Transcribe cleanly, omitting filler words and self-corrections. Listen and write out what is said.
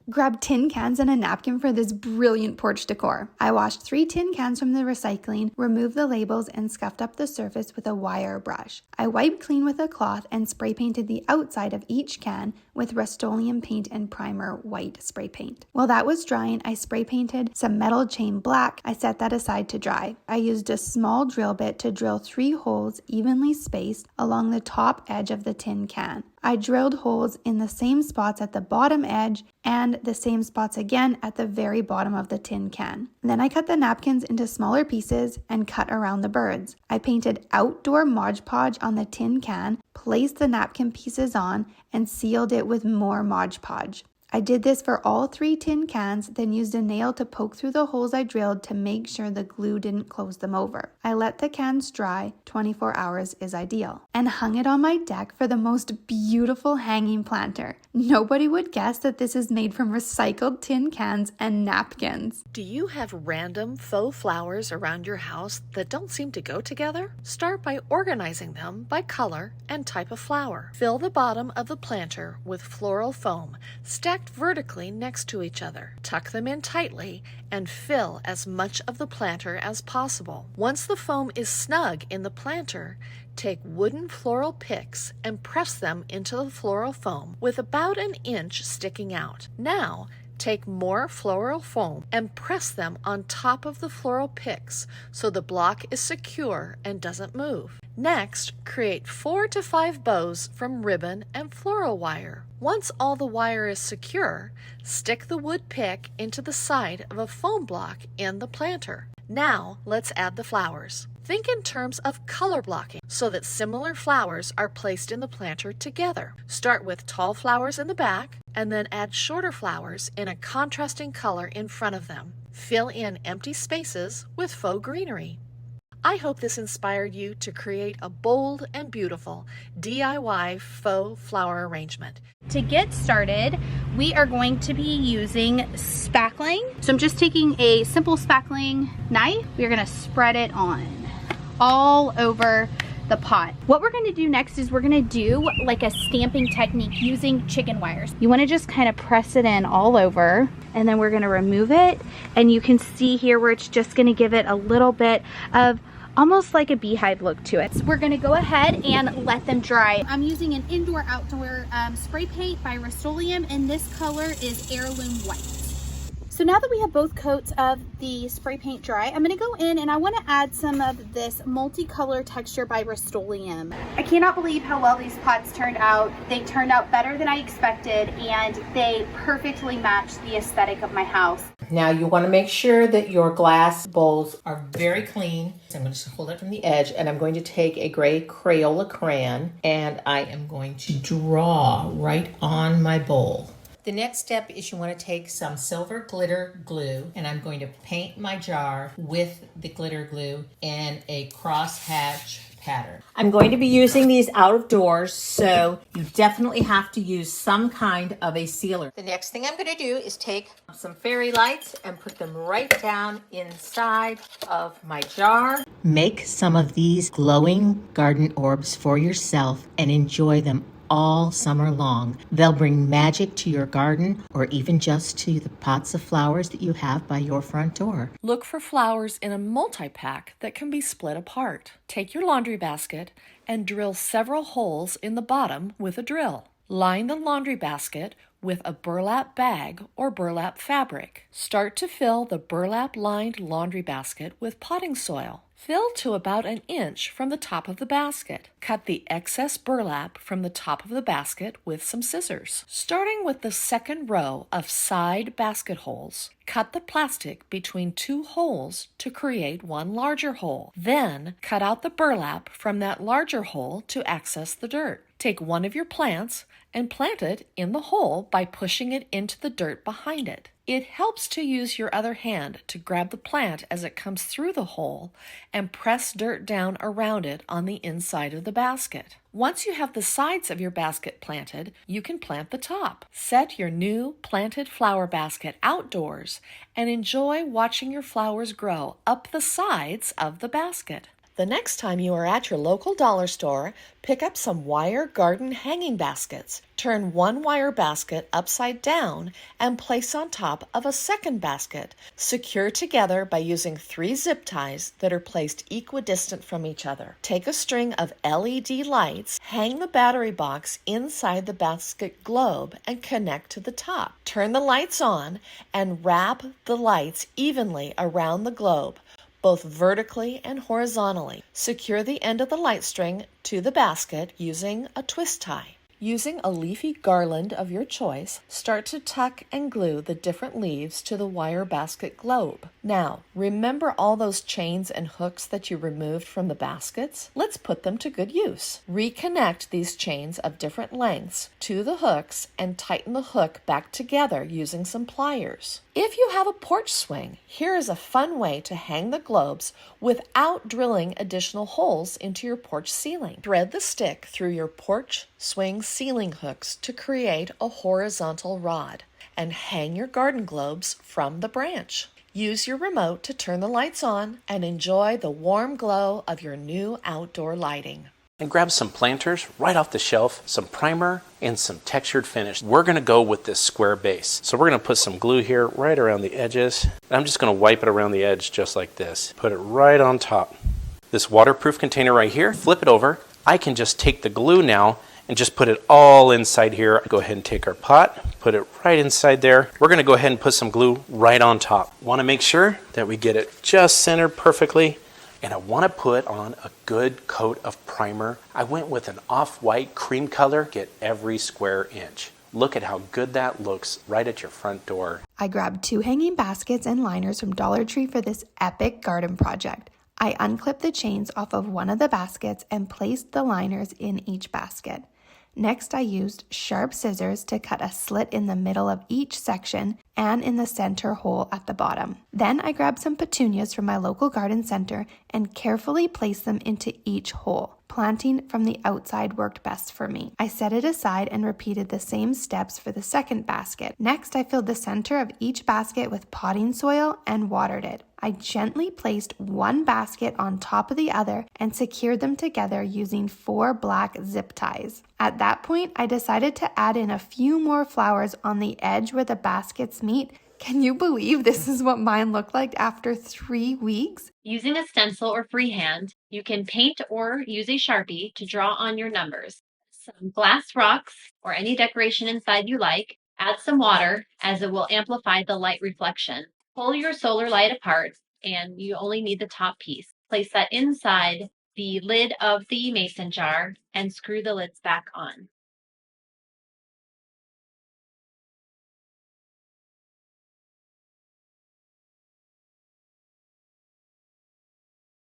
Grab tin cans and a napkin for this brilliant porch decor. I washed 3 tin cans from the recycling, removed the labels, and scuffed up the surface with a wire brush. I wiped clean with a cloth and spray painted the outside of each can with Rust-Oleum paint and primer white spray paint. While that was drying, I spray painted some metal chain black. I set that aside to dry. I used a small drill bit to drill 3 holes evenly spaced along the top edge of the tin can. I drilled holes in the same spots at the bottom edge and the same spots again at the very bottom of the tin can. Then I cut the napkins into smaller pieces and cut around the birds. I painted outdoor Mod Podge on the tin can, placed the napkin pieces on, and sealed it with more Mod Podge. I did this for all 3 tin cans, then used a nail to poke through the holes I drilled to make sure the glue didn't close them over. I let the cans dry, 24 hours is ideal, and hung it on my deck for the most beautiful hanging planter. Nobody would guess that this is made from recycled tin cans and napkins. Do you have random faux flowers around your house that don't seem to go together? Start by organizing them by color and type of flower. Fill the bottom of the planter with floral foam, stacked vertically next to each other. Tuck them in tightly and fill as much of the planter as possible. Once the foam is snug in the planter, take wooden floral picks and press them into the floral foam with about an inch sticking out. Now, take more floral foam and press them on top of the floral picks so the block is secure and doesn't move. Next, create 4 to 5 bows from ribbon and floral wire. Once all the wire is secure, stick the wood pick into the side of a foam block in the planter. Now, let's add the flowers. Think in terms of color blocking so that similar flowers are placed in the planter together. Start with tall flowers in the back and then add shorter flowers in a contrasting color in front of them. Fill in empty spaces with faux greenery. I hope this inspired you to create a bold and beautiful DIY faux flower arrangement. To get started, we are going to be using spackling. So I'm just taking a simple spackling knife. We're gonna spread it on all over the pot. What we're gonna do next is we're gonna do like a stamping technique using chicken wires. You wanna just kind of press it in all over, and then we're gonna remove it. And you can see here where it's just gonna give it a little bit of almost like a beehive look to it. So we're gonna go ahead and let them dry. I'm using an indoor-outdoor spray paint by Rust-Oleum, and this color is Heirloom White. So now that we have both coats of the spray paint dry, I'm gonna go in and I wanna add some of this multicolor texture by Rust-Oleum. I cannot believe how well these pots turned out. They turned out better than I expected, and they perfectly match the aesthetic of my house. Now you want to make sure that your glass bowls are very clean. So I'm going to just hold it from the edge, and I'm going to take a gray Crayola crayon and I am going to draw right on my bowl. The next step is you want to take some silver glitter glue, and I'm going to paint my jar with the glitter glue in a crosshatch pattern. I'm going to be using these out of doors, so you definitely have to use some kind of a sealer. The next thing I'm going to do is take some fairy lights and put them right down inside of my jar. Make some of these glowing garden orbs for yourself and enjoy them all summer long. They'll bring magic to your garden, or even just to the pots of flowers that you have by your front door. Look for flowers in a multi-pack that can be split apart. Take your laundry basket and drill several holes in the bottom with a drill. Line the laundry basket with a burlap bag or burlap fabric. Start to fill the burlap-lined laundry basket with potting soil. Fill to about an inch from the top of the basket. Cut the excess burlap from the top of the basket with some scissors. Starting with the second row of side basket holes, cut the plastic between 2 holes to create one larger hole. Then cut out the burlap from that larger hole to access the dirt. Take one of your plants and plant it in the hole by pushing it into the dirt behind it. It helps to use your other hand to grab the plant as it comes through the hole and press dirt down around it on the inside of the basket. Once you have the sides of your basket planted, you can plant the top. Set your new planted flower basket outdoors and enjoy watching your flowers grow up the sides of the basket. The next time you are at your local dollar store, pick up some wire garden hanging baskets. Turn one wire basket upside down and place on top of a second basket. Secure together by using 3 zip ties that are placed equidistant from each other. Take a string of LED lights, hang the battery box inside the basket globe, and connect to the top. Turn the lights on and wrap the lights evenly around the globe, both vertically and horizontally. Secure the end of the light string to the basket using a twist tie. Using a leafy garland of your choice, start to tuck and glue the different leaves to the wire basket globe. Now, remember all those chains and hooks that you removed from the baskets? Let's put them to good use. Reconnect these chains of different lengths to the hooks and tighten the hook back together using some pliers. If you have a porch swing, here is a fun way to hang the globes without drilling additional holes into your porch ceiling. Thread the stick through your porch swing ceiling hooks to create a horizontal rod and hang your garden globes from the branch. Use your remote to turn the lights on and enjoy the warm glow of your new outdoor lighting. And grab some planters right off the shelf, some primer, and some textured finish. We're going to go with this square base. So we're going to put some glue here right around the edges. I'm just going to wipe it around the edge just like this. Put it right on top. This waterproof container right here, flip it over. I can just take the glue now and just put it all inside here. Go ahead and take our pot, put it right inside there. We're going to go ahead and put some glue right on top. Want to make sure that we get it just centered perfectly. And I want to put on a good coat of primer. I went with an off-white cream color, get every square inch. Look at how good that looks right at your front door. I grabbed 2 hanging baskets and liners from Dollar Tree for this epic garden project. I unclipped the chains off of one of the baskets and placed the liners in each basket. Next, I used sharp scissors to cut a slit in the middle of each section and in the center hole at the bottom. Then I grabbed some petunias from my local garden center and carefully placed them into each hole. Planting from the outside worked best for me. I set it aside and repeated the same steps for the second basket. Next, I filled the center of each basket with potting soil and watered it. I gently placed one basket on top of the other and secured them together using 4 black zip ties. At that point, I decided to add in a few more flowers on the edge where the baskets meet. Can you believe this is what mine looked like after 3 weeks? Using a stencil or freehand, you can paint or use a Sharpie to draw on your numbers. Some glass rocks or any decoration inside you like. Add some water as it will amplify the light reflection. Pull your solar light apart and you only need the top piece. Place that inside the lid of the mason jar and screw the lids back on.